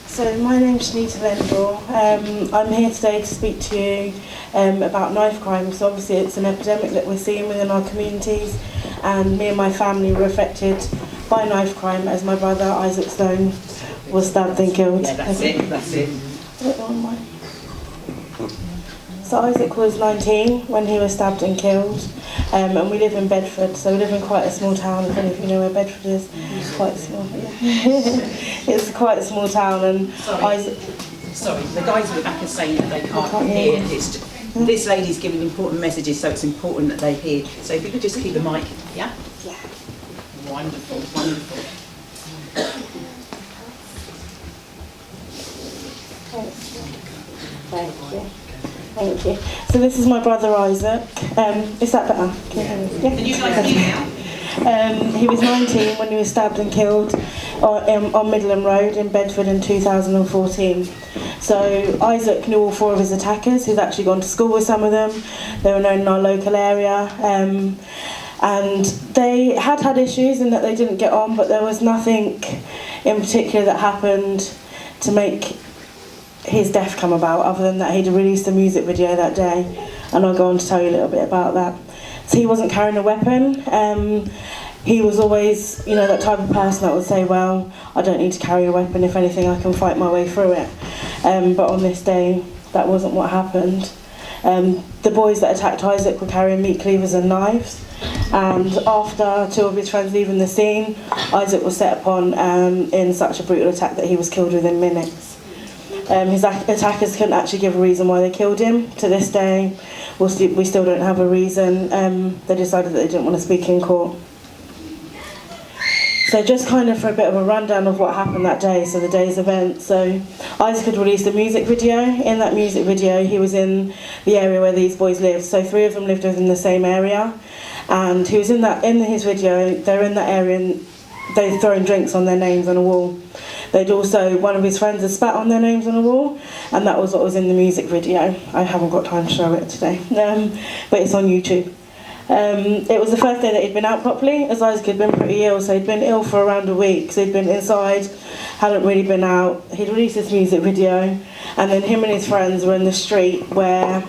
So my name's Channitta Lendore. I'm here today to speak to you about knife crime. So obviously it's an epidemic that we're seeing within our communities, and me and my family were affected by knife crime as my brother Isaac Stone was stabbed and killed. Yeah, that's it. So Isaac was 19 when he was stabbed and killed, and we live in Bedford, so we live in quite a small town. I don't know if you know where Bedford is. It's quite small. Yeah. It's quite a small town, and Sorry, the guys at the back are saying that they can't hear. This lady's giving important messages, so it's important that they hear. So if you could just keep the mic, yeah? Yeah. Wonderful, wonderful. Thank you. So this is my brother Isaac. Is that better? Can you guys hear now? He was 19 when he was stabbed and killed on Midland Road in Bedford in 2014. So Isaac knew all four of his attackers. He'd actually gone to school with some of them. They were known in our local area. And they had issues in that they didn't get on, but there was nothing in particular that happened to make his death come about, other than that he'd released a music video that day, and I'll go on to tell you a little bit about that. So he wasn't carrying a weapon. He was always, that type of person that would say, well, I don't need to carry a weapon, if anything I can fight my way through it. But on this day, that wasn't what happened. The boys that attacked Isaac were carrying meat cleavers and knives, and after two of his friends leaving the scene, Isaac was set upon in such a brutal attack that he was killed within minutes. His attackers couldn't actually give a reason why they killed him. To this day, we still don't have a reason. They decided that they didn't want to speak in court. So just kind of for a bit of a rundown of what happened that day, so the day's event. So Isaac had released a music video. In that music video, he was in the area where these boys lived. So three of them lived within the same area, and he was in his video. They're in that area, and they're throwing drinks on their names on a wall. One of his friends had spat on their names on a wall, and that was what was in the music video. I haven't got time to show it today, but it's on YouTube. It was the first day that he'd been out properly, as Isaac had been pretty ill, so he'd been ill for around a week, so he'd been inside, hadn't really been out. He'd released this music video, and then him and his friends were in the street where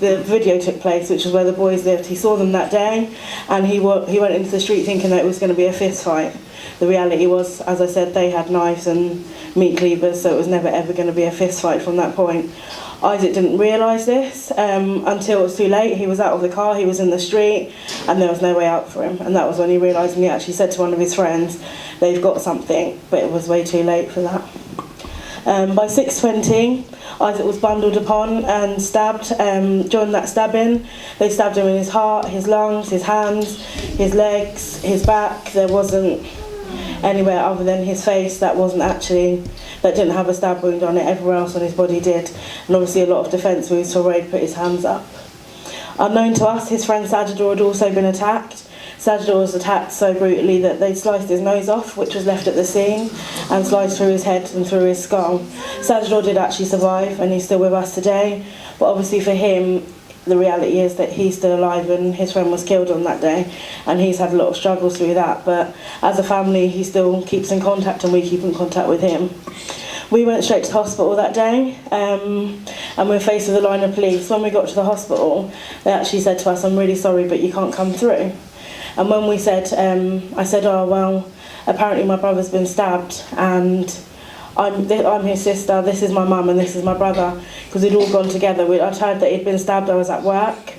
the video took place, which was where the boys lived. He saw them that day, and he went into the street thinking that it was going to be a fist fight. The reality was, as I said, they had knives and meat cleavers, so it was never ever going to be a fist fight from that point. Isaac didn't realise this until it was too late. He was out of the car, he was in the street, and there was no way out for him. And that was when he realised, and he actually said to one of his friends, they've got something, but it was way too late for that. By 6:20, Isaac was bundled upon and stabbed. During that stabbing, they stabbed him in his heart, his lungs, his hands, his legs, his back. There wasn't anywhere other than his face that didn't have a stab wound on it. Everywhere else on his body did, and obviously a lot of defence moves for where he'd put his hands up. Unknown to us, his friend Sajidor had also been attacked. Sajidor was attacked so brutally that they'd sliced his nose off, which was left at the scene, and sliced through his head and through his skull. Sajidor did actually survive, and he's still with us today, but obviously for him, the reality is that he's still alive, and his friend was killed on that day, and he's had a lot of struggles through that, but as a family he still keeps in contact, and we keep in contact with him. We went straight to the hospital that day, and we were faced with a line of police. When we got to the hospital, they actually said to us, I'm really sorry, but you can't come through. And when we said, I said, oh well, apparently my brother's been stabbed, and I'm his sister, this is my mum and this is my brother, because we'd all gone together. I'd heard that he'd been stabbed, I was at work,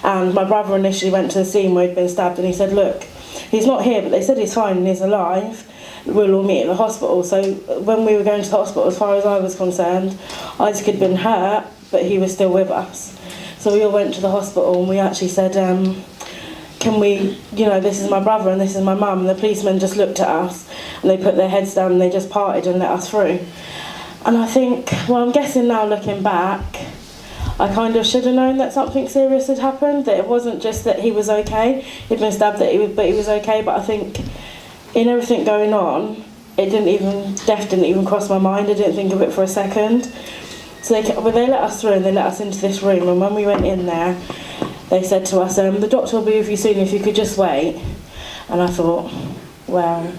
and my brother initially went to the scene where he'd been stabbed, and he said, look, he's not here, but they said he's fine and he's alive, we'll all meet at the hospital. So when we were going to the hospital, as far as I was concerned, Isaac had been hurt, but he was still with us. So we all went to the hospital, and we actually said, can we, this is my brother and this is my mum, and the policemen just looked at us and they put their heads down and they just parted and let us through. And I think, I'm guessing now looking back, I kind of should have known that something serious had happened, that it wasn't just that he was okay, he'd been stabbed, but he was okay. But I think in everything going on, death didn't even cross my mind. I didn't think of it for a second. So they let us through, and they let us into this room, and when we went in there, they said to us, the doctor will be with you soon if you could just wait. And I thought, well,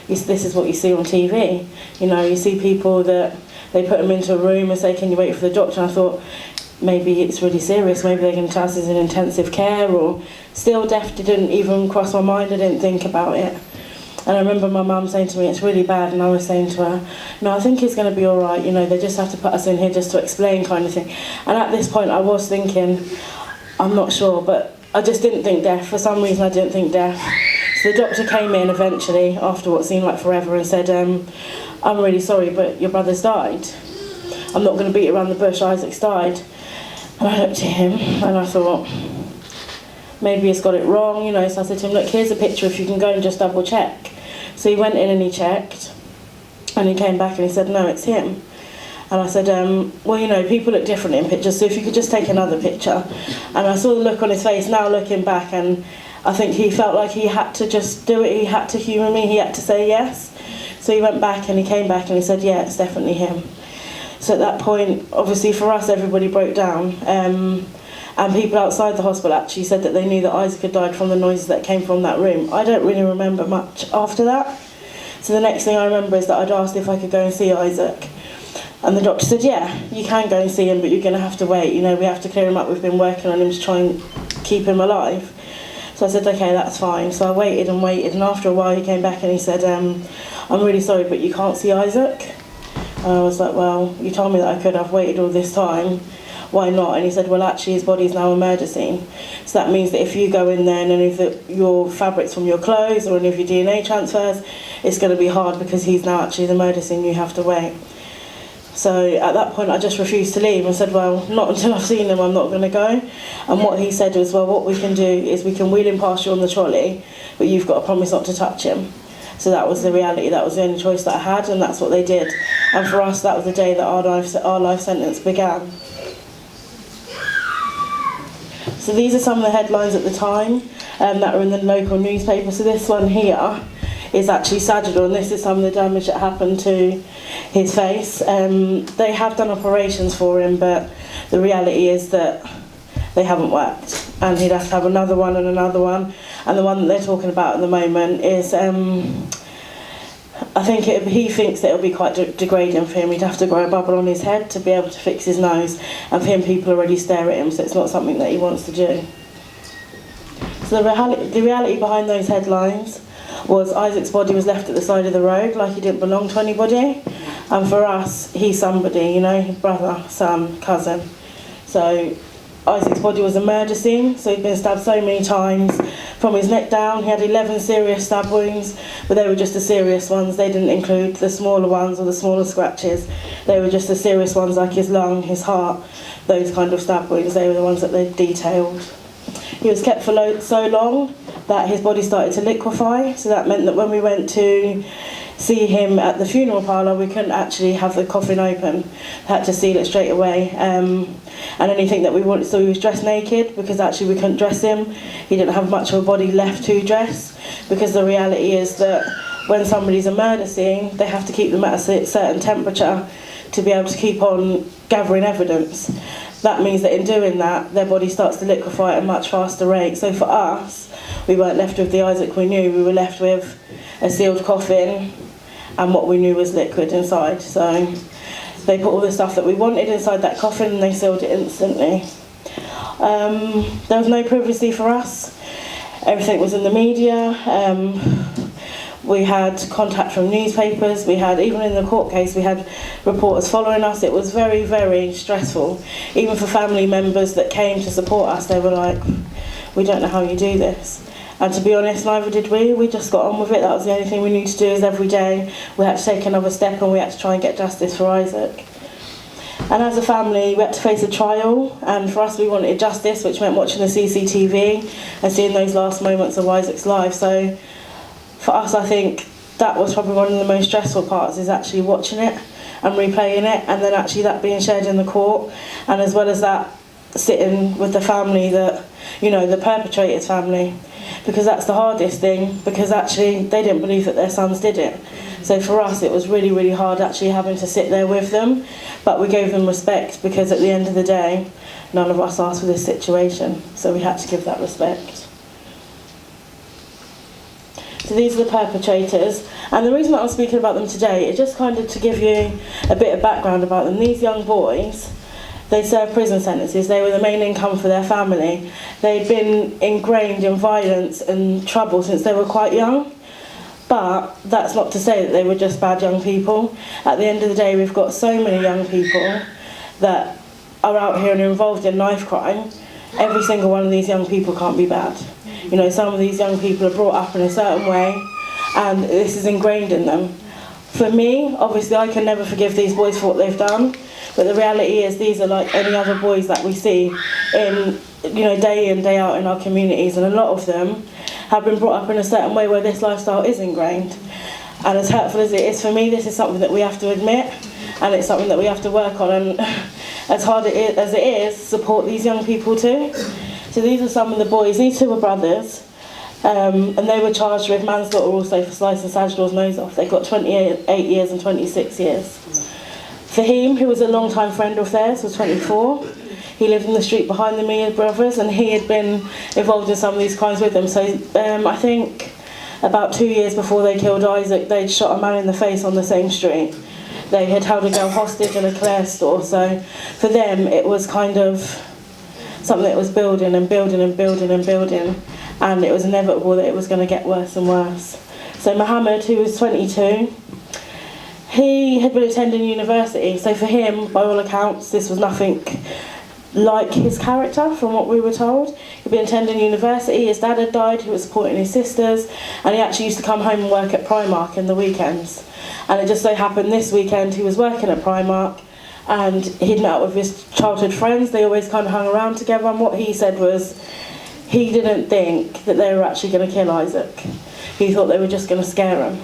this is what you see on TV. You know, you see people that they put them into a room and say, can you wait for the doctor? And I thought, maybe it's really serious, maybe they're going to class as in intensive care, or still death didn't even cross my mind, I didn't think about it. And I remember my mum saying to me, it's really bad, and I was saying to her, no, I think it's going to be all right, you know, they just have to put us in here just to explain kind of thing. And at this point I was thinking, I'm not sure, but I just didn't think death. For some reason I didn't think death. So the doctor came in eventually, after what seemed like forever, and said, I'm really sorry, but your brother's died. I'm not going to beat around the bush, Isaac's died. And I looked at him and I thought, maybe he's got it wrong, you know. So I said to him, look, here's a picture, if you can go and just double check. So he went in and he checked, and he came back and he said, no, it's him. And I said, well, you know, people look different in pictures, so if you could just take another picture. And I saw the look on his face now looking back, and I think he felt like he had to just do it, he had to humour me, he had to say yes. So he went back and he came back and he said, yeah, it's definitely him. So at that point, obviously for us, everybody broke down. And people outside the hospital actually said that they knew that Isaac had died from the noises that came from that room. I don't really remember much after that. So the next thing I remember is that I'd asked if I could go and see Isaac. And the doctor said, yeah, you can go and see him, but you're going to have to wait. You know, we have to clear him up. We've been working on him to try and keep him alive. So I said, okay, that's fine. So I waited and waited. And after a while, he came back and he said, I'm really sorry, but you can't see Isaac. And I was like, well, you told me that I could. I've waited all this time. Why not? And he said, well, actually, his body's now a murder scene. So that means that if you go in there and any of your fabrics from your clothes or any of your DNA transfers, it's going to be hard because he's now actually the murder scene. You have to wait. So at that point, I just refused to leave and said, well, not until I've seen him, I'm not going to go. And what he said was, well, what we can do is we can wheel him past you on the trolley, but you've got to promise not to touch him. So that was the reality, that was the only choice that I had, and that's what they did. And for us, that was the day that our life sentence began. So these are some of the headlines at the time that were in the local newspaper. So this one here is actually sagittal, and this is some of the damage that happened to his face. They have done operations for him, but the reality is that they haven't worked, and he'd have to have another one and another one. And the one that they're talking about at the moment is, I think he thinks that it'll be quite degrading for him. He'd have to grow a bubble on his head to be able to fix his nose, and for him, people already stare at him, so it's not something that he wants to do. So the reality behind those headlines was Isaac's body was left at the side of the road like he didn't belong to anybody. And for us, he's somebody, you know, brother, son, cousin. So Isaac's body was a murder scene, so he'd been stabbed so many times. From his neck down, he had 11 serious stab wounds, but they were just the serious ones. They didn't include the smaller ones or the smaller scratches. They were just the serious ones like his lung, his heart, those kind of stab wounds. They were the ones that they detailed. He was kept for so long that his body started to liquefy, so that meant that when we went to see him at the funeral parlour, we couldn't actually have the coffin open. Had to seal it straight away. And anything that we wanted, so he was dressed naked because actually we couldn't dress him. He didn't have much of a body left to dress, because the reality is that when somebody's a murder scene, they have to keep them at a certain temperature to be able to keep on gathering evidence. That means that in doing that, their body starts to liquefy at a much faster rate. So for us, we weren't left with the Isaac we knew, we were left with a sealed coffin and what we knew was liquid inside. So they put all the stuff that we wanted inside that coffin and they sealed it instantly. There was no privacy for us. Everything was in the media. We had contact from newspapers. We had, even in the court case, we had reporters following us. It was very, very stressful. Even for family members that came to support us, they were like, we don't know how you do this. And to be honest, neither did we. We just got on with it. That was the only thing we knew to do, is every day we had to take another step and we had to try and get justice for Isaac. And as a family, we had to face a trial, and for us we wanted justice, which meant watching the CCTV and seeing those last moments of Isaac's life. So for us, I think that was probably one of the most stressful parts, is actually watching it and replaying it, and then actually that being shared in the court, and as well as that, sitting with the family that, you know, the perpetrator's family, because that's the hardest thing, because actually they didn't believe that their sons did it. So for us it was really, really hard actually having to sit there with them, but we gave them respect, because at the end of the day none of us asked for this situation, so we had to give that respect. So these are the perpetrators, And the reason that I'm speaking about them today is just kind of to give you a bit of background about them. These young boys, they served prison sentences. They were the main income for their family. They'd been ingrained in violence and trouble since they were quite young. But that's not to say that they were just bad young people. At the end of the day, we've got so many young people that are out here and are involved in knife crime. Every single one of these young people can't be bad. You know, some of these young people are brought up in a certain way, and this is ingrained in them. For me, obviously, I can never forgive these boys for what they've done, but the reality is these are like any other boys that we see in, you know, day in, day out in our communities, and a lot of them have been brought up in a certain way where this lifestyle is ingrained. And as hurtful as it is for me, this is something that we have to admit, and it's something that we have to work on, and as hard as it is, support these young people too. So these are some of the boys. These two were brothers, and they were charged with manslaughter also for slicing Sajdor's nose off. They got 28 years and 26 years. Fahim, who was a long-time friend of theirs, was 24. He lived in the street behind the Mia brothers, and he had been involved in some of these crimes with them. So I think about 2 years before they killed Isaac, they'd shot a man in the face on the same street. They had held a girl hostage in a Claire store. So for them, it was kind of something that was building and building and building and building, and it was inevitable that it was going to get worse and worse. So Mohammed, who was 22, he had been attending university. So for him, by all accounts, this was nothing like his character, from what we were told. He'd been attending university, his dad had died, he was supporting his sisters, and he actually used to come home and work at Primark in the weekends. And it just so happened this weekend he was working at Primark, and he'd met up with his childhood friends. They always kind of hung around together, and what he said was he didn't think that they were actually going to kill Isaac. He thought they were just going to scare him.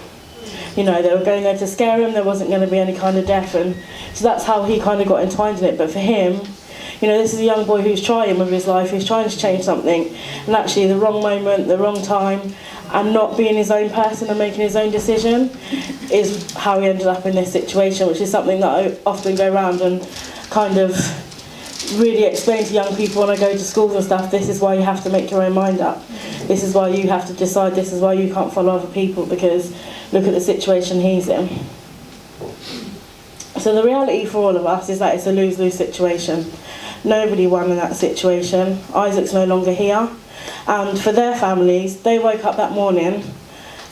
You know, they were going there to scare him, there wasn't going to be any kind of death, and so that's how he kind of got entwined in it. But for him, you know, this is a young boy who's trying with his life, who's trying to change something, and actually the wrong moment, the wrong time, and not being his own person and making his own decision is how he ended up in this situation, which is something that I often go around and kind of really explain to young people when I go to schools and stuff. This is why you have to make your own mind up. This is why you have to decide. This is why you can't follow other people, because look at the situation he's in. So the reality for all of us is that it's a lose-lose situation. Nobody won in that situation. Isaac's no longer here. And for their families, they woke up that morning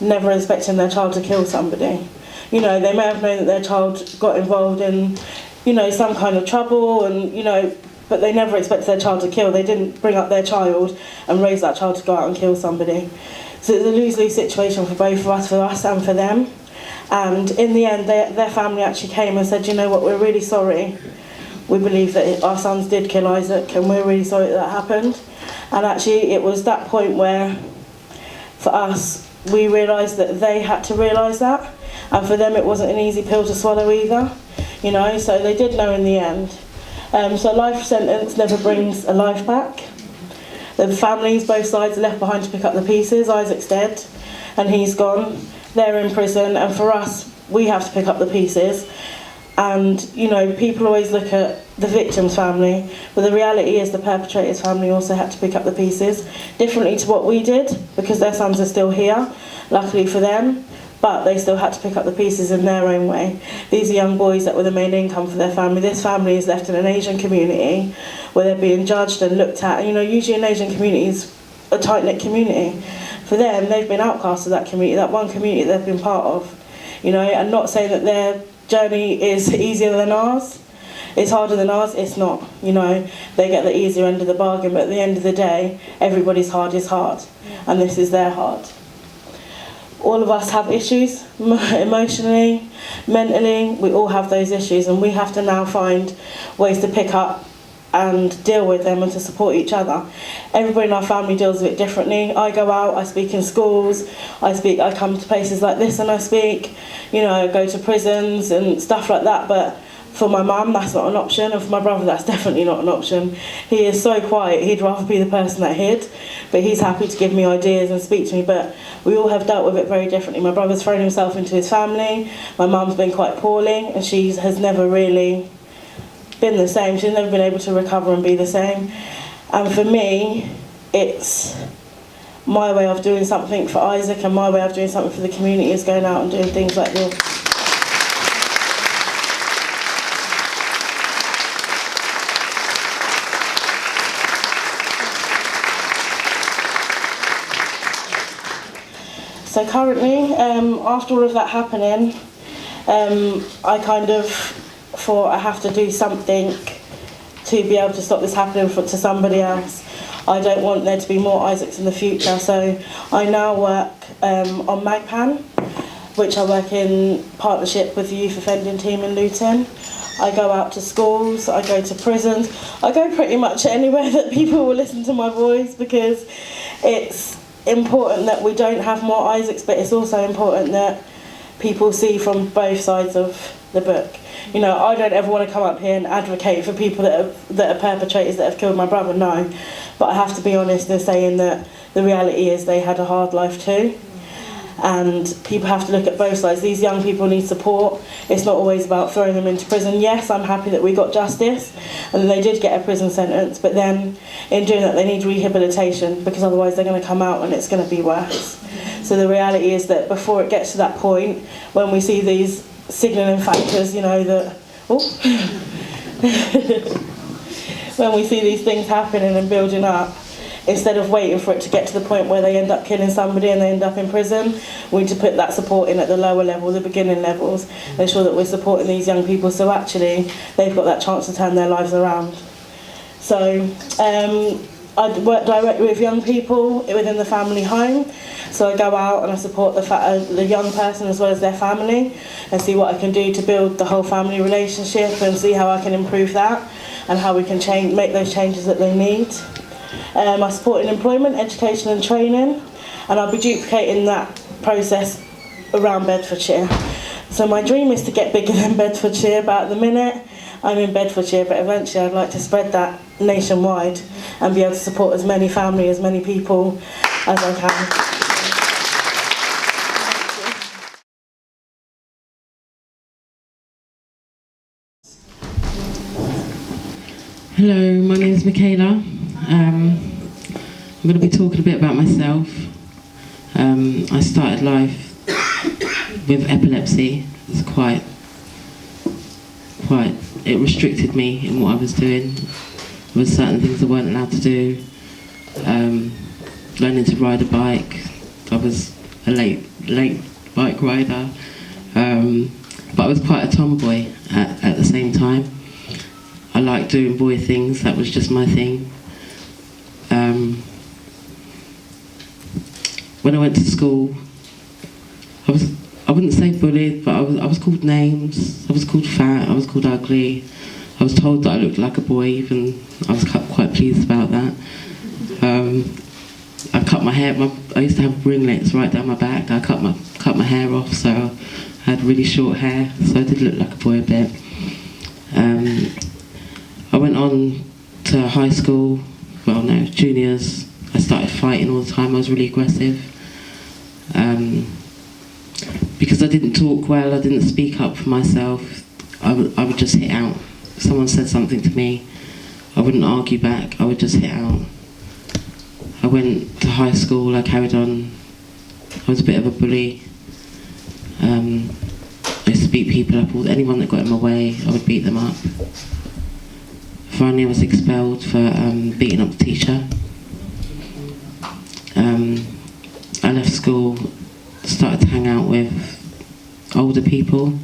never expecting their child to kill somebody. You know, they may have known that their child got involved in, you know, some kind of trouble, and, you know, but they never expected their child to kill. They didn't bring up their child and raise that child to go out and kill somebody. So it's a lose-lose situation for both of us, for us and for them. And in the end, their family actually came and said, you know what, we're really sorry. We believe that our sons did kill Isaac, and we're really sorry that happened. And actually, it was that point where, for us, we realised that they had to realise that. And for them, it wasn't an easy pill to swallow either. You know, so they did know in the end. So a life sentence never brings a life back. The families, both sides, are left behind to pick up the pieces. Isaac's dead, and he's gone. They're in prison, and for us, we have to pick up the pieces. And, you know, people always look at the victim's family, but the reality is the perpetrator's family also had to pick up the pieces, differently to what we did, because their sons are still here, luckily for them, but they still had to pick up the pieces in their own way. These are young boys that were the main income for their family. This family is left in an Asian community where they're being judged and looked at. And, you know, usually an Asian community is a tight-knit community. For them, they've been outcast of that community, that one community they've been part of. You know, and not saying that their journey is easier than ours. It's harder than ours, it's not. You know, they get the easier end of the bargain, but at the end of the day, everybody's hard is hard, and this is their hard. All of us have issues, emotionally, mentally, we all have those issues, and we have to now find ways to pick up and deal with them and to support each other. Everybody in our family deals with it differently. I go out, I speak in schools, I come to places like this and I speak, you know, I go to prisons and stuff like that, but for my mum, that's not an option, and for my brother, that's definitely not an option. He is so quiet, he'd rather be the person that hid, but he's happy to give me ideas and speak to me, but we all have dealt with it very differently. My brother's thrown himself into his family, my mum's been quite poorly, and she has never really been the same. She's never been able to recover and be the same. And for me, it's my way of doing something for Isaac and my way of doing something for the community is going out and doing things like this. So currently, after all of that happening, I kind of thought I have to do something to be able to stop this happening to somebody else. I don't want there to be more Isaacs in the future, so I now work on MAGPAN, which I work in partnership with the youth offending team in Luton. I go out to schools, I go to prisons, I go pretty much anywhere that people will listen to my voice, because it's important that we don't have more Isaacs, but it's also important that people see from both sides of the book. You know, I don't ever want to come up here and advocate for people that are perpetrators that have killed my brother, no. But I have to be honest in saying that the reality is they had a hard life too. And people have to look at both sides. These young people need support. It's not always about throwing them into prison. Yes, I'm happy that we got justice and they did get a prison sentence, but then in doing that they need rehabilitation, because otherwise they're going to come out and it's going to be worse. So the reality is that before it gets to that point, when we see these signalling factors, you know, that when we see these things happening and building up, instead of waiting for it to get to the point where they end up killing somebody and they end up in prison, we need to put that support in at the lower level, the beginning levels, ensure that we're supporting these young people so actually they've got that chance to turn their lives around. So I work directly with young people within the family home. So I go out and I support the young person as well as their family and see what I can do to build the whole family relationship and see how I can improve that and how we can make those changes that they need. I support in employment, education and training, and I'll be duplicating that process around Bedfordshire. So my dream is to get bigger than Bedfordshire, but at the minute I'm in Bedfordshire, but eventually I'd like to spread that nationwide and be able to support as many families, as many people as I can. Hello, my name is Michala. I'm going to be talking a bit about myself. I started life with epilepsy. It's quite, it restricted me in what I was doing. There were certain things I weren't allowed to do. Learning to ride a bike. I was a late bike rider. But I was quite a tomboy at the same time. I liked doing boy things, that was just my thing. When I went to school, I wouldn't say bullied, but I was called names. I was called fat, I was called ugly. I was told that I looked like a boy, even I was quite pleased about that. I cut my hair, I used to have ringlets right down my back. I cut my hair off, so I had really short hair, so I did look like a boy a bit. I went on to high school, juniors. I started fighting all the time, I was really aggressive. Because I didn't talk well, I didn't speak up for myself, I would just hit out. If someone said something to me, I wouldn't argue back, I would just hit out. I went to high school, I carried on. I was a bit of a bully. I used to beat people up, anyone that got in my way, I would beat them up. Finally I was expelled for beating up the teacher. I left school, started to hang out with older people.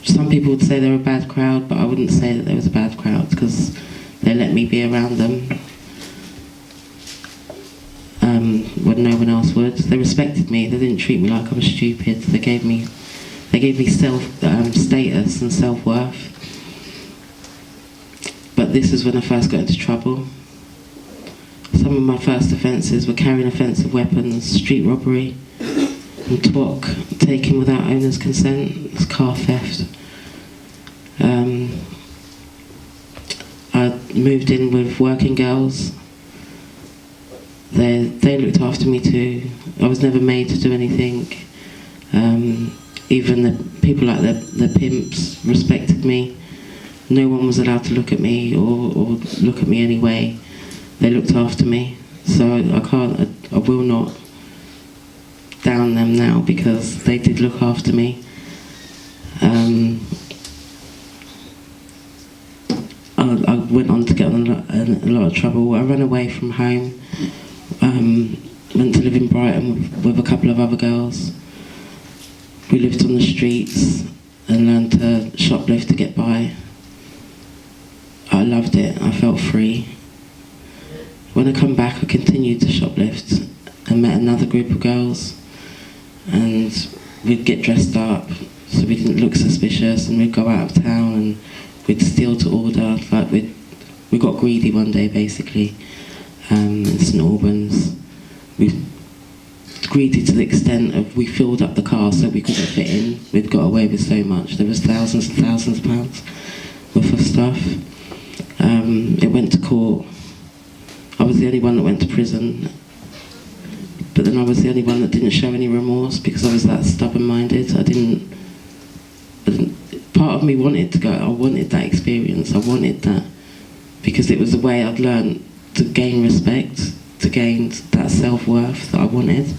Some people would say they're a bad crowd, but I wouldn't say that they was a bad crowd because they let me be around them when no one else would. They respected me, they didn't treat me like I was stupid. They gave me status and self-worth. But this is when I first got into trouble. Some of my first offences were carrying offensive weapons, street robbery, and TWOC, taken without owner's consent. It's car theft. I moved in with working girls. They looked after me too. I was never made to do anything. Even the people like the pimps respected me. No one was allowed to look at me or look at me anyway. they looked after me. So I will not down them now, because they did look after me. I went on to get in a lot of trouble. I ran away from home, went to live in Brighton with a couple of other girls. We lived on the streets and learned to shoplift to get by. I loved it, I felt free. When I come back, I continued to shoplift and met another group of girls, and we'd get dressed up so we didn't look suspicious, and we'd go out of town and we'd steal to order. Like we got greedy one day, basically, in St Albans. We greedy to the extent of we filled up the car so we couldn't fit in. We'd got away with so much. There was thousands and thousands of pounds worth of stuff. It went to court. I was the only one that went to prison, but then I was the only one that didn't show any remorse, because I was that stubborn-minded. I didn't. Part of me wanted to go. I wanted that experience. I wanted that because it was the way I'd learned to gain respect, to gain that self-worth that I wanted.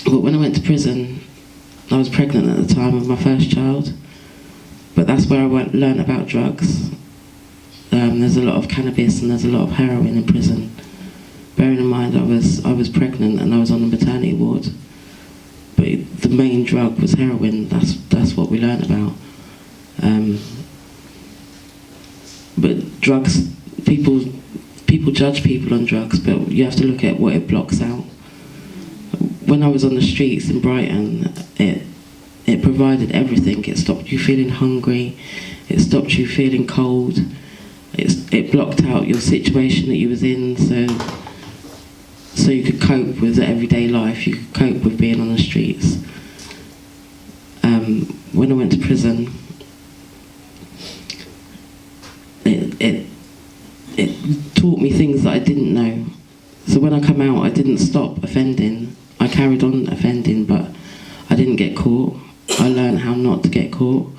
But when I went to prison, I was pregnant at the time with my first child. But that's where I learned about drugs. There's a lot of cannabis and there's a lot of heroin in prison. Bearing in mind I was pregnant and I was on the maternity ward. But the main drug was heroin. That's what we learned about. But drugs, people judge people on drugs, but you have to look at what it blocks out. When I was on the streets in Brighton, it provided everything. It stopped you feeling hungry. It stopped you feeling cold. It blocked out your situation that you was in, so you could cope with the everyday life. You could cope with being on the streets. When I went to prison, it taught me things that I didn't know. So when I come out, I didn't stop offending. I carried on offending, but I didn't get caught. I learned how not to get caught.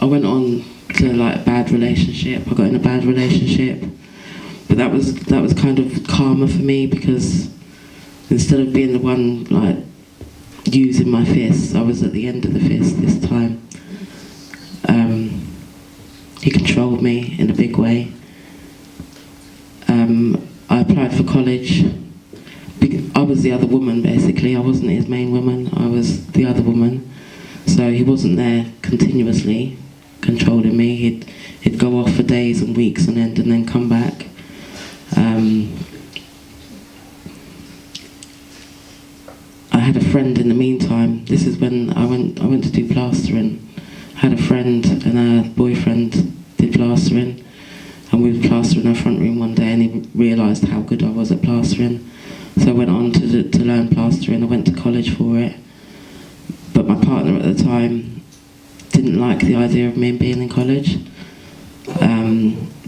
I went on to like a bad relationship. I got in a bad relationship, but that was kind of karma for me, because instead of being the one like using my fists, I was at the end of the fist this time. He controlled me in a big way. I applied for college. I was the other woman, basically. I wasn't his main woman, I was the other woman. So he wasn't there continuously controlling me. He'd go off for days and weeks on end and then come back. I had a friend in the meantime. This is when I went to do plastering. I had a friend and her boyfriend did plastering, and we were plastering our front room one day, and he realised how good I was at plastering. So I went on to learn plastering. I went to college for it, but my partner at the time didn't like the idea of me being in college.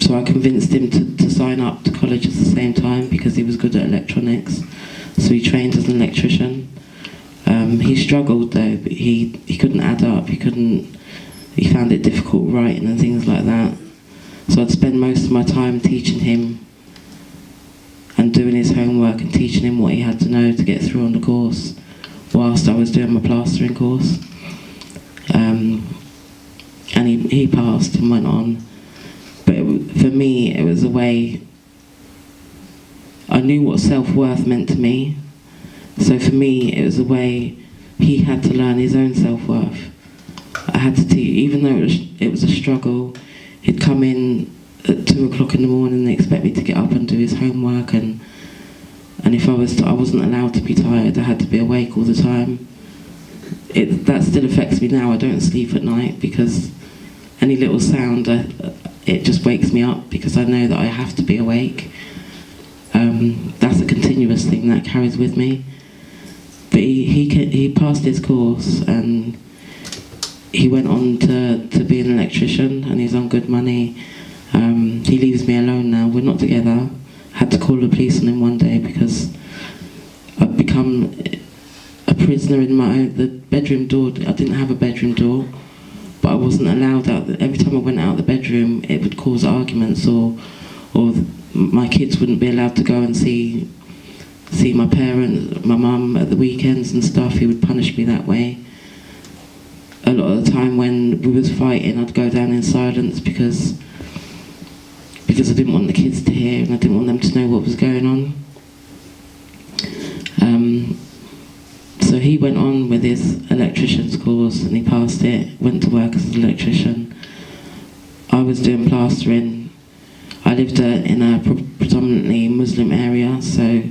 So I convinced him to sign up to college at the same time, because he was good at electronics. So he trained as an electrician. He struggled though, but he couldn't add up. He found it difficult writing and things like that. So I'd spend most of my time teaching him and doing his homework and teaching him what he had to know to get through on the course, whilst I was doing my plastering course. And he passed and went on. But for me, it was a way. I knew what self-worth meant to me. So for me, it was a way he had to learn his own self-worth. I had to teach, even though it was a struggle. He'd come in at 2 o'clock in the morning and expect me to get up and do his homework, and if I wasn't allowed to be tired. I had to be awake all the time. That still affects me now. I don't sleep at night because any little sound, it just wakes me up, because I know that I have to be awake. That's a continuous thing that carries with me. But he passed his course and he went on to be an electrician, and he's on good money. He leaves me alone now. We're not together. I had to call the police on him one day because I've become a prisoner in the bedroom door. I didn't have a bedroom door, but I wasn't allowed out. Every time I went out the bedroom, it would cause arguments, or my kids wouldn't be allowed to go and see my parents, my mum at the weekends and stuff. He would punish me that way. A lot of the time when we was fighting, I'd go down in silence because I didn't want the kids to hear, and I didn't want them to know what was going on. So he went on with his electrician's course and he passed it, went to work as an electrician. I was doing plastering. I lived in a predominantly Muslim area, so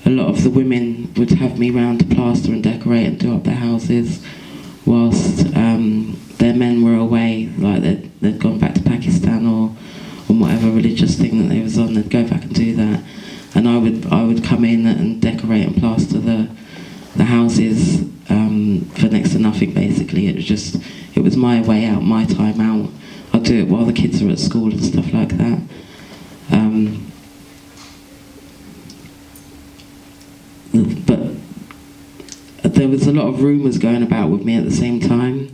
a lot of the women would have me round to plaster and decorate and do up their houses, whilst their men were away, like they'd gone back to Pakistan or on whatever religious thing that they was on. They'd go back and do that, and I would come in and decorate and plaster the houses for next to nothing. Basically, it was my way out, my time out. I'd do it while the kids are at school and stuff like that. But there was a lot of rumours going about with me at the same time,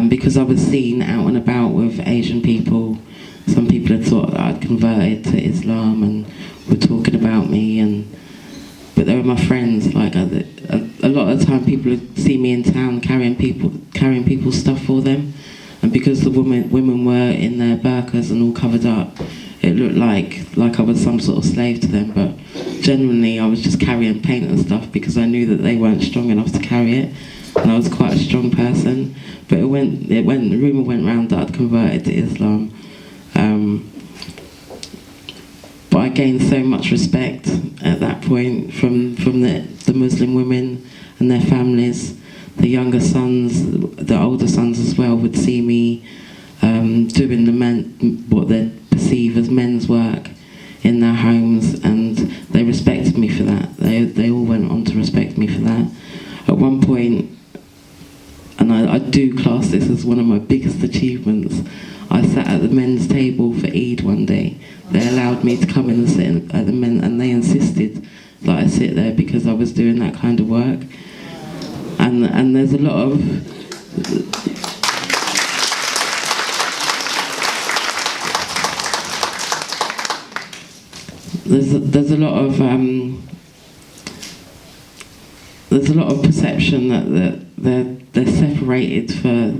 because I was seen out and about with Asian people. Some people had thought that I'd converted to Islam and were talking about me, but they were my friends. Like a lot of the time, people would see me in town carrying people's stuff for them, and because the women were in their burqas and all covered up, it looked like I was some sort of slave to them. But genuinely, I was just carrying paint and stuff because I knew that they weren't strong enough to carry it, and I was quite a strong person. But the rumour went round that I'd converted to Islam. But I gained so much respect at that point from the Muslim women and their families. The younger sons, the older sons as well, would see me doing what they perceive as men's work in their homes, and they respected me for that. They all went on to respect me for that. At one point, and I do class this as one of my biggest achievements, I sat at the men's table for Eid one day. They allowed me to come in and sit at the men, and they insisted that I sit there because I was doing that kind of work. And there's a lot of there's a lot of perception that they're separated for.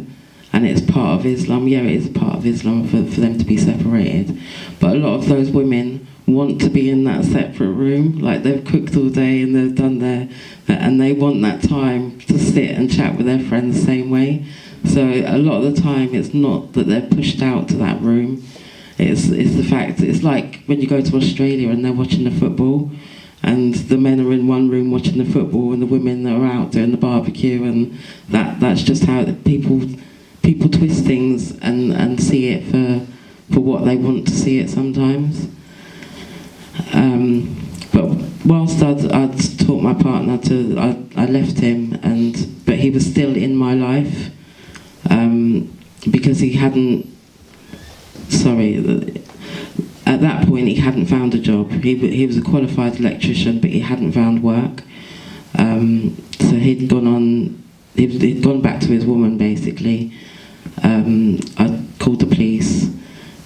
And it's part of Islam. Yeah, it is part of Islam for them to be separated. But a lot of those women want to be in that separate room. Like, they've cooked all day and they've done and they want that time to sit and chat with their friends the same way. So a lot of the time, it's not that they're pushed out to that room. It's the fact that it's like when you go to Australia and they're watching the football, and the men are in one room watching the football, and the women are out doing the barbecue, and that's just how people twist things and see it for what they want to see it sometimes. But whilst I'd taught my partner I left him, but he was still in my life, because he hadn't. At that point he hadn't found a job. He was a qualified electrician, but he hadn't found work. So he'd gone back to his woman basically. I called the police.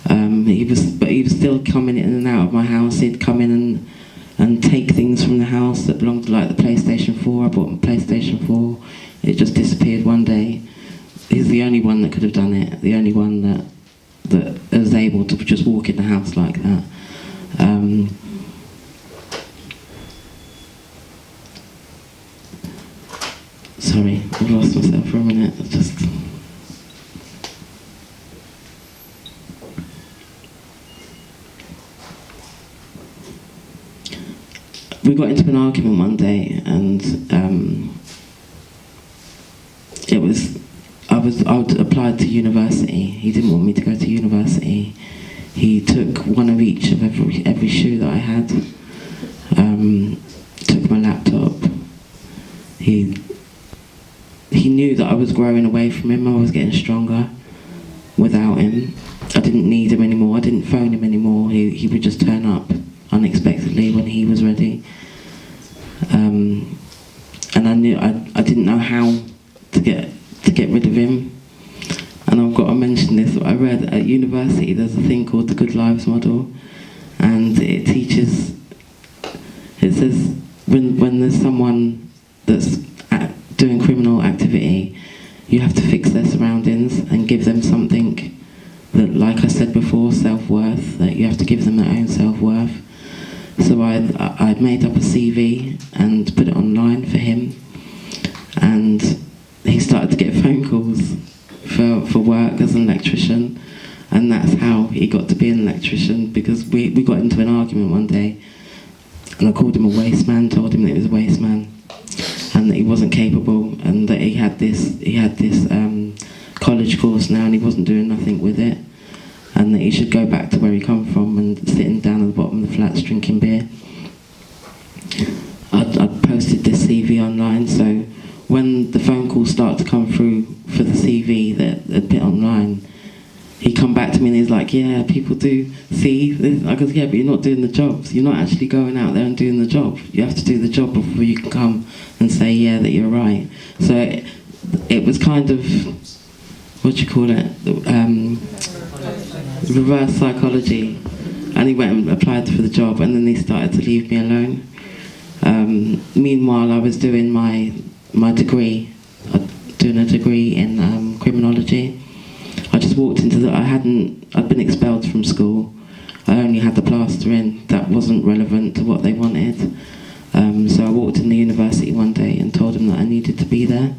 He was still coming in and out of my house. He'd come in and take things from the house that belonged to, like, the PlayStation 4. I bought a PlayStation 4. It just disappeared one day. He's the only one that could have done it. The only one that was able to just walk in the house like that. Sorry, I've lost myself for a minute. We got into an argument one day, and I applied to university. He didn't want me to go to university. He took one of each of every shoe that I had. Took my laptop. He knew that I was growing away from him. I was getting stronger without him. I didn't need him anymore. I didn't phone him anymore. He would just turn up unexpectedly when he was ready. And I I didn't know how to get rid of him. And I've got to mention this. I read at university there's a thing called the Good Lives model, and it teaches. It says when there's someone that's doing criminal activity, you have to fix their surroundings and give them something that, like I said before, self-worth. That you have to give them their own self-worth. So I made up a CV and put it online for him, and he started to get phone calls for work as an electrician, and that's how he got to be an electrician, because we got into an argument one day, and I called him a waste man, told him that he was a waste man, and that he wasn't capable, and that he had this college course now and he wasn't doing nothing with it, and that he should go back to where he come from and sitting down at the bottom of the flats drinking beer. I'd posted this CV online, so when the phone calls started to come through for the CV that had been online, he come back to me and he's like, yeah, people do see this. I goes, yeah, but you're not doing the jobs. You're not actually going out there and doing the job. You have to do the job before you can come and say, yeah, that you're right. So it was kind of, what do you call it? Reverse psychology. And he went and applied for the job, and then he started to leave me alone. Meanwhile, I was doing my degree, doing a degree in criminology. I just walked into I'd been expelled from school. I only had the plaster in. That wasn't relevant to what they wanted. So I walked in the university one day and told them that I needed to be there.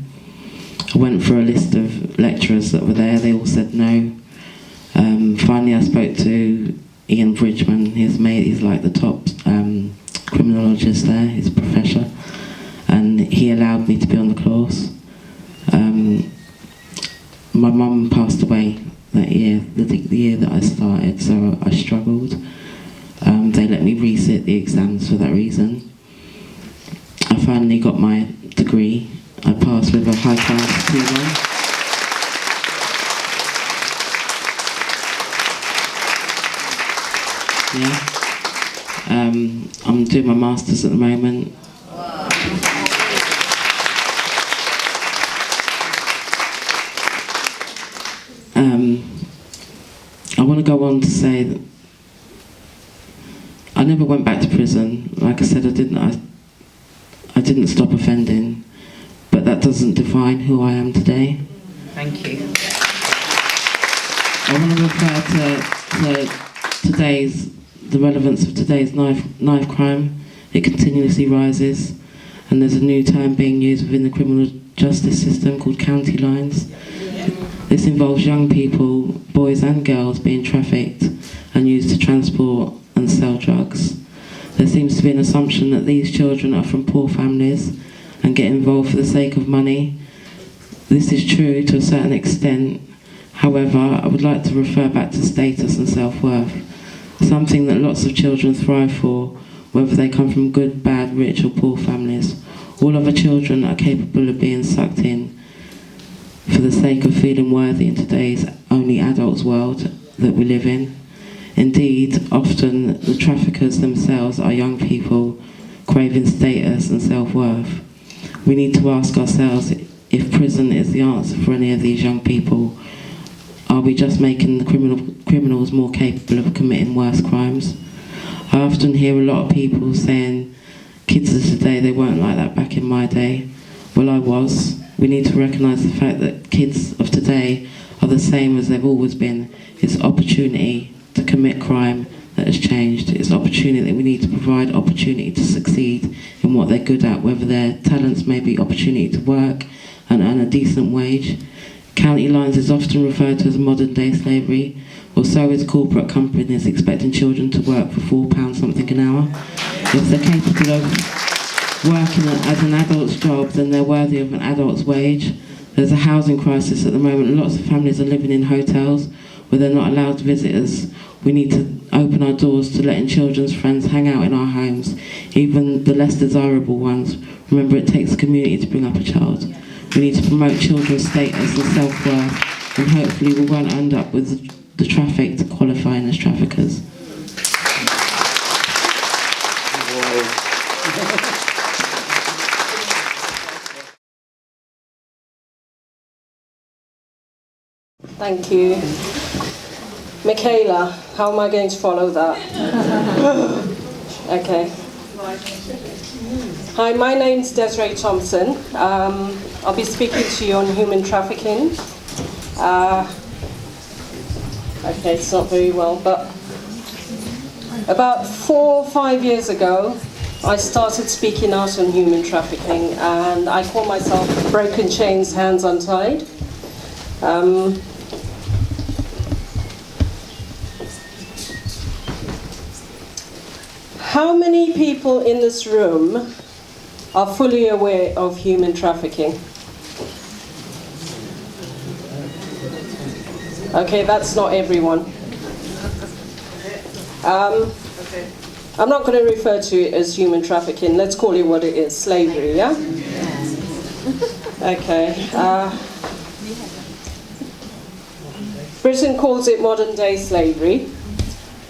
I went for a list of lecturers that were there. They all said no. Finally, I spoke to Ian Bridgman. He's like the top criminologist there. He's a professor. And he allowed me to be on the course. My mum passed away that year, the year that I started, so I struggled. They let me resit the exams for that reason. I finally got my degree. I passed with a high class 2-1. Yeah. I'm doing my masters at the moment. I want to go on to say that I never went back to prison. Like I said, I didn't stop offending, but that doesn't define who I am today. Thank you. I want to refer to the relevance of today's knife crime. It continuously rises, and there's a new term being used within the criminal justice system called county lines. This involves young people, boys and girls, being trafficked and used to transport and sell drugs. There seems to be an assumption that these children are from poor families and get involved for the sake of money. This is true to a certain extent. However, I would like to refer back to status and self-worth, something that lots of children thrive for, whether they come from good, bad, rich or poor families. All other children are capable of being sucked in for the sake of feeling worthy in today's only adults world that we live in. Indeed, often the traffickers themselves are young people craving status and self-worth. We need to ask ourselves if prison is the answer for any of these young people. Are we just making the criminals more capable of committing worse crimes? I often hear a lot of people saying, kids of today, they weren't like that back in my day. Well, I was. We need to recognise the fact that kids of today are the same as they've always been. It's opportunity to commit crime that has changed. It's opportunity that we need to provide opportunity to succeed in what they're good at, whether their talents may be opportunity to work and earn a decent wage. County lines is often referred to as modern day slavery, or so is corporate companies expecting children to work for £4 something an hour. If they're capable of working as an adult's job, then they're worthy of an adult's wage. There's a housing crisis at the moment. Lots of families are living in hotels where they're not allowed visitors. We need to open our doors to letting children's friends hang out in our homes, even the less desirable ones. Remember, it takes a community to bring up a child. We need to promote children's status and self-worth, and hopefully we won't end up with the trafficked qualifying as traffickers. Thank you. Michala, how am I going to follow that? Okay. Hi, my name's Desray Thompson. I'll be speaking to you on human trafficking. Okay, it's not very well, but about 4 or 5 years ago, I started speaking out on human trafficking, and I call myself Broken Chains, Hands Untied. How many people in this room are fully aware of human trafficking? Okay, that's not everyone. I'm not going to refer to it as human trafficking. Let's call it what it is, slavery, yeah? Okay. Britain calls it modern-day slavery.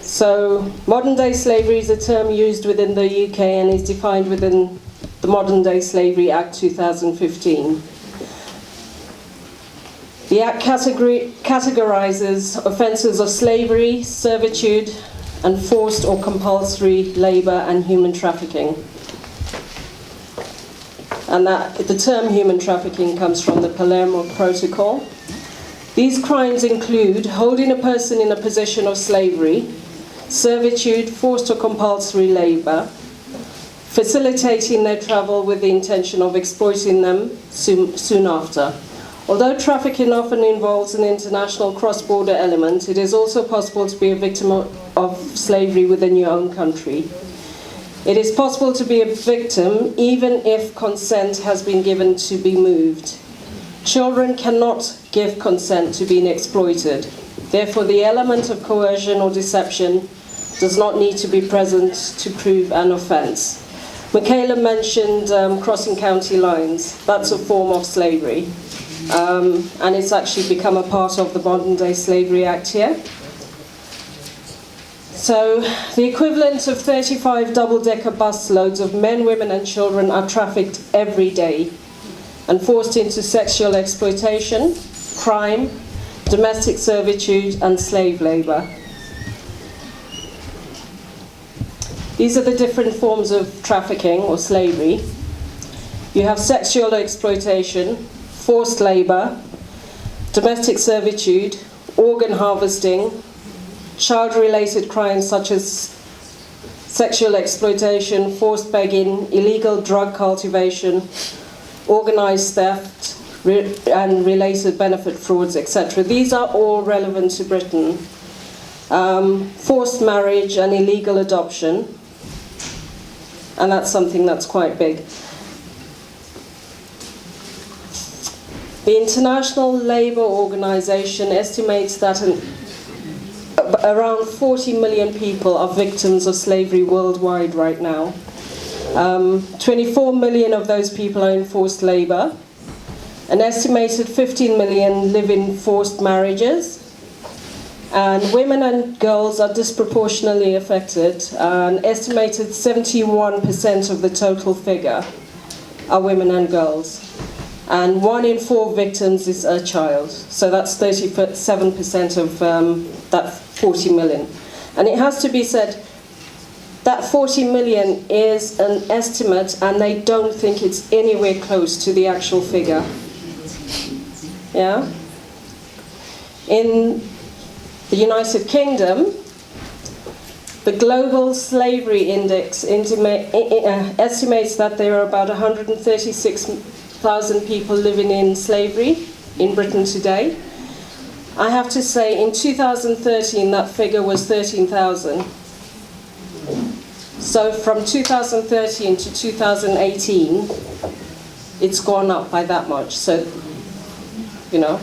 So modern-day slavery is a term used within the UK and is defined within the Modern-Day Slavery Act 2015. The Act categorizes offences of slavery, servitude, and forced or compulsory labour and human trafficking. And that the term human trafficking comes from the Palermo Protocol. These crimes include holding a person in a position of slavery, servitude, forced or compulsory labour, facilitating their travel with the intention of exploiting them soon after. Although trafficking often involves an international cross-border element, it is also possible to be a victim of slavery within your own country. It is possible to be a victim even if consent has been given to be moved. Children cannot give consent to being exploited. Therefore, the element of coercion or deception does not need to be present to prove an offence. Michala mentioned crossing county lines. That's a form of slavery. And it's actually become a part of the Modern-Day Slavery Act here. So the equivalent of 35 double-decker bus loads of men, women and children are trafficked every day and forced into sexual exploitation, crime, domestic servitude and slave labour. These are the different forms of trafficking or slavery. You have sexual exploitation, forced labour, domestic servitude, organ harvesting, child-related crimes such as sexual exploitation, forced begging, illegal drug cultivation, organised theft, and related benefit frauds, etc. These are all relevant to Britain. Forced marriage and illegal adoption, and that's something that's quite big. The International Labour Organization estimates that around 40 million people are victims of slavery worldwide right now. 24 million of those people are in forced labour. An estimated 15 million live in forced marriages. And women and girls are disproportionately affected. An estimated 71% of the total figure are women and girls. And 1 in 4 victims is a child. So that's 37% of that 40 million. And it has to be said, that 40 million is an estimate and they don't think it's anywhere close to the actual figure. Yeah? In the United Kingdom, the Global Slavery Index estimates that there are about 136,000 people living in slavery in Britain today. I have to say, in 2013, that figure was 13,000. So from 2013 to 2018, it's gone up by that much. So, you know,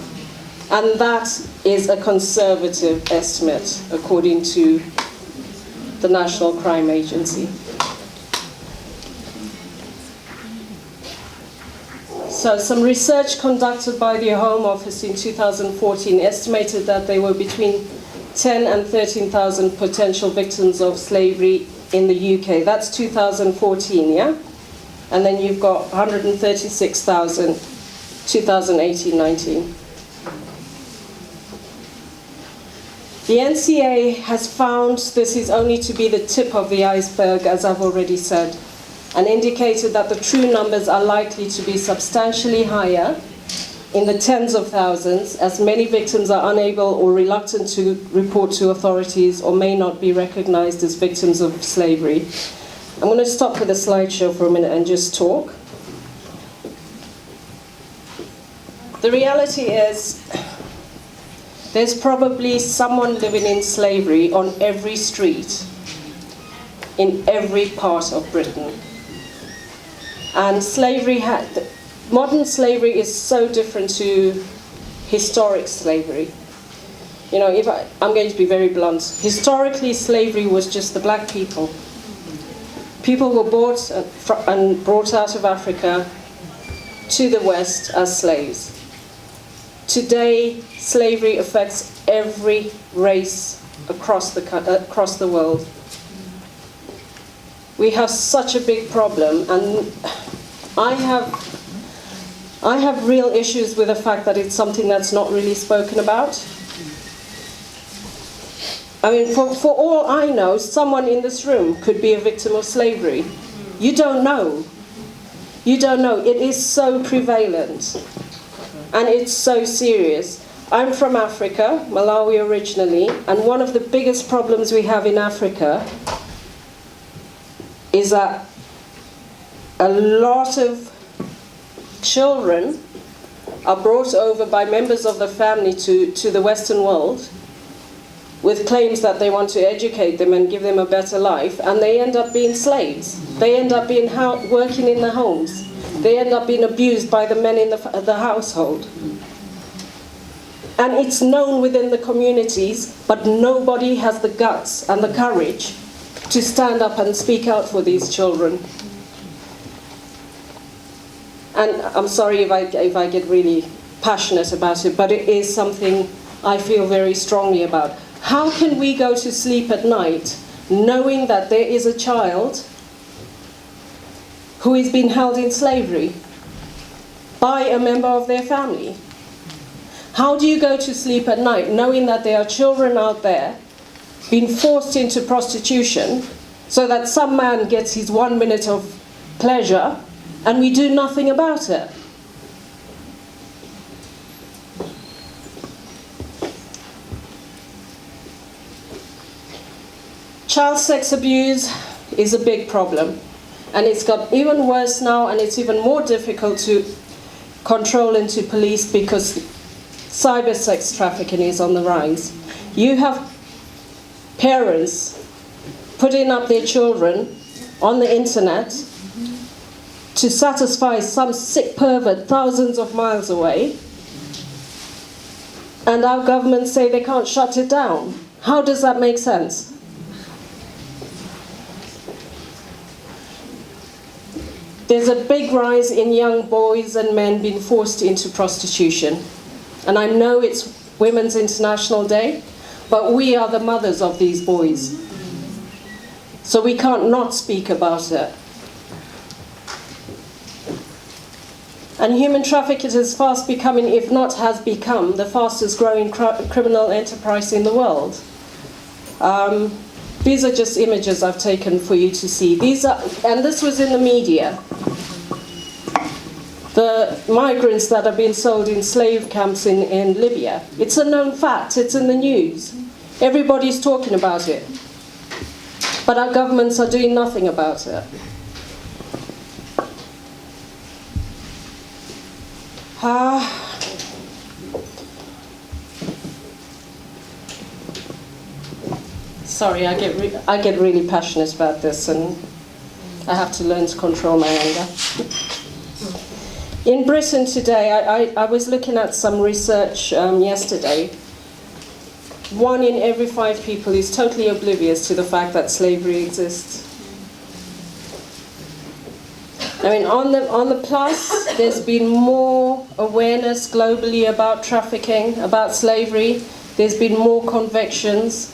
and that is a conservative estimate, according to the National Crime Agency. So some research conducted by the Home Office in 2014 estimated that there were between 10 and 13,000 potential victims of slavery in the UK. That's 2014, yeah? And then you've got 136,000, 2018-19. The NCA has found this is only to be the tip of the iceberg, as I've already said, and indicated that the true numbers are likely to be substantially higher, in the tens of thousands, as many victims are unable or reluctant to report to authorities or may not be recognized as victims of slavery. I'm going to stop with the slideshow for a minute and just talk. The reality is, there's probably someone living in slavery on every street in every part of Britain. And modern slavery is so different to historic slavery. You know, I'm going to be very blunt. Historically, slavery was just the black people. People were bought and brought out of Africa to the West as slaves. Today, slavery affects every race across the world. We have such a big problem, and I have real issues with the fact that it's something that's not really spoken about. I mean, for all I know, someone in this room could be a victim of slavery. You don't know. You don't know. It is so prevalent. And it's so serious. I'm from Africa, Malawi originally, and one of the biggest problems we have in Africa is that a lot of children are brought over by members of the family to the Western world with claims that they want to educate them and give them a better life, and they end up being slaves. They end up being working in the homes. They end up being abused by the men in the household. And it's known within the communities, but nobody has the guts and the courage to stand up and speak out for these children. And I'm sorry if I get really passionate about it, but it is something I feel very strongly about. How can we go to sleep at night knowing that there is a child who is being held in slavery by a member of their family? How do you go to sleep at night knowing that there are children out there being forced into prostitution so that some man gets his 1 minute of pleasure and we do nothing about it? Child sex abuse is a big problem, and it's got even worse now, and it's even more difficult to control and to police because cyber sex trafficking is on the rise. You have parents putting up their children on the internet to satisfy some sick pervert thousands of miles away, and our government say they can't shut it down. How does that make sense? There's a big rise in young boys and men being forced into prostitution. And I know it's Women's International Day, but we are the mothers of these boys. So we can't not speak about it. And human trafficking is fast becoming, if not has become, the fastest growing criminal enterprise in the world. These are just images I've taken for you to see. And this was in the media. The migrants that are being sold in slave camps in Libya. It's a known fact, it's in the news. Everybody's talking about it. But our governments are doing nothing about it. Sorry, I get really passionate about this, and I have to learn to control my anger. In Britain today, I was looking at some research yesterday. 1 in every 5 people is totally oblivious to the fact that slavery exists. I mean, on the plus, there's been more awareness globally about trafficking, about slavery. There's been more convictions,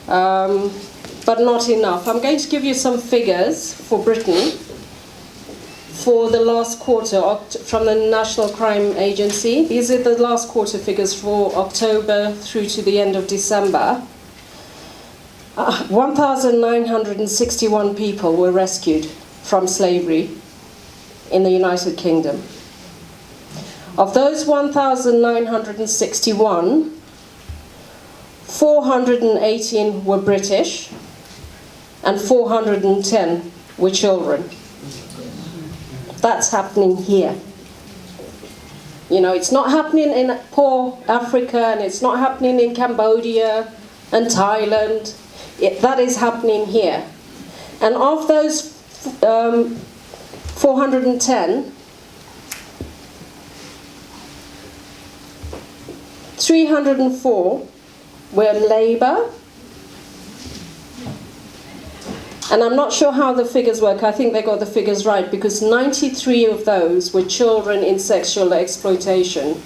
but not enough. I'm going to give you some figures for Britain. for the last quarter from the National Crime Agency. These are the last quarter figures for October through to the end of December. 1,961 people were rescued from slavery in the United Kingdom. Of those 1,961, 418 were British and 410 were children. That's happening here. You know, it's not happening in poor Africa, and it's not happening in Cambodia and Thailand. That is happening here. And of those 410, 304 were labour. And I'm not sure how the figures work. I think they got the figures right, because 93 of those were children in sexual exploitation.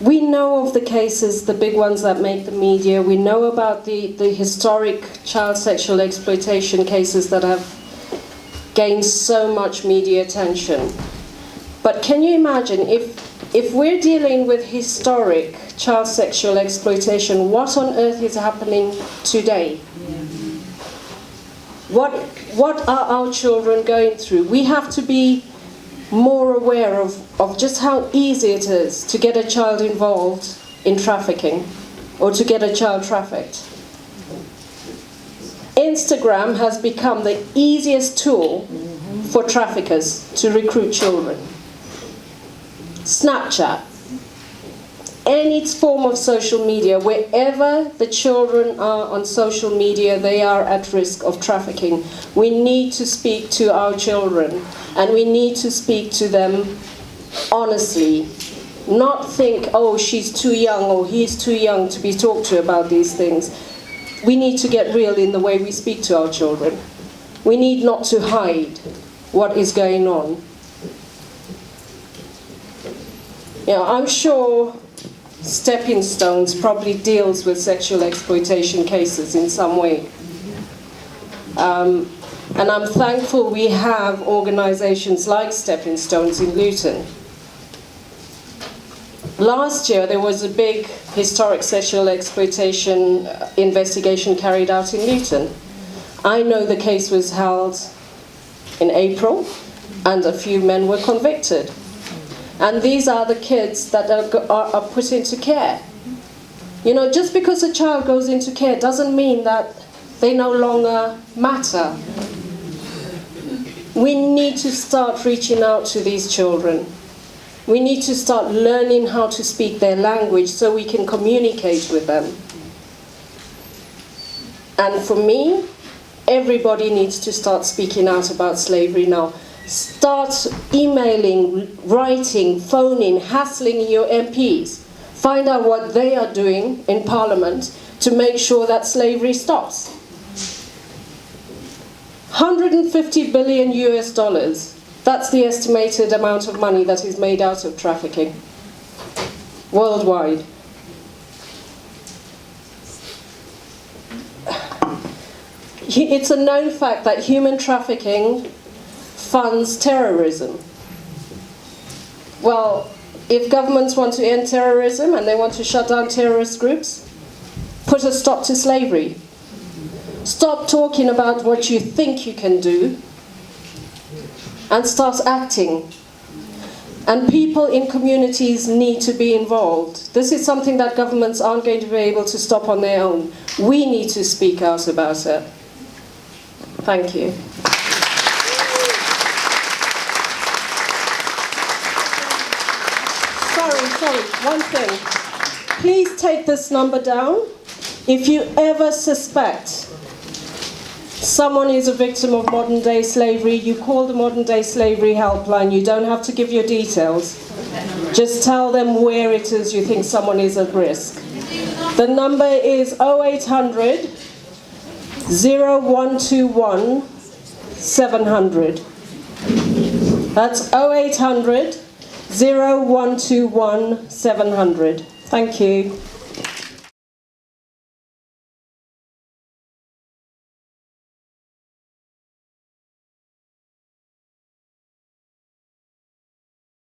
We know of the cases, the big ones that make the media. We know about the historic child sexual exploitation cases that have gained so much media attention. But can you imagine, if we're dealing with historic child sexual exploitation, what on earth is happening today? What are our children going through? We have to be more aware of just how easy it is to get a child involved in trafficking or to get a child trafficked. Instagram has become the easiest tool for traffickers to recruit children. Snapchat, any form of social media, wherever the children are on social media, they are at risk of trafficking. We need to speak to our children, and we need to speak to them honestly. Not think, oh, she's too young or he's too young to be talked to about these things. We need to get real in the way we speak to our children. We need not to hide what is going on. You know, I'm sure Stepping Stones probably deals with sexual exploitation cases in some way. And I'm thankful we have organisations like Stepping Stones in Luton. Last year there was a big historic sexual exploitation investigation carried out in Luton. I know the case was held in April and a few men were convicted. And these are the kids that are put into care. You know, just because a child goes into care doesn't mean that they no longer matter. We need to start reaching out to these children. We need to start learning how to speak their language so we can communicate with them. And for me, everybody needs to start speaking out about slavery now. Start emailing, writing, phoning, hassling your MPs. Find out what they are doing in Parliament to make sure that slavery stops. 150 billion US dollars. That's the estimated amount of money that is made out of trafficking worldwide. It's a known fact that human trafficking funds terrorism. Well, if governments want to end terrorism and they want to shut down terrorist groups, put a stop to slavery. Stop talking about what you think you can do and start acting. And people in communities need to be involved. This is something that governments aren't going to be able to stop on their own. We need to speak out about it. Thank you. Sorry, one thing. Please take this number down. If you ever suspect someone is a victim of modern day slavery, you call the modern day slavery helpline. You don't have to give your details. Just tell them where it is you think someone is at risk. The number is 0800 0121 700. That's 0800 0121 700. Thank you.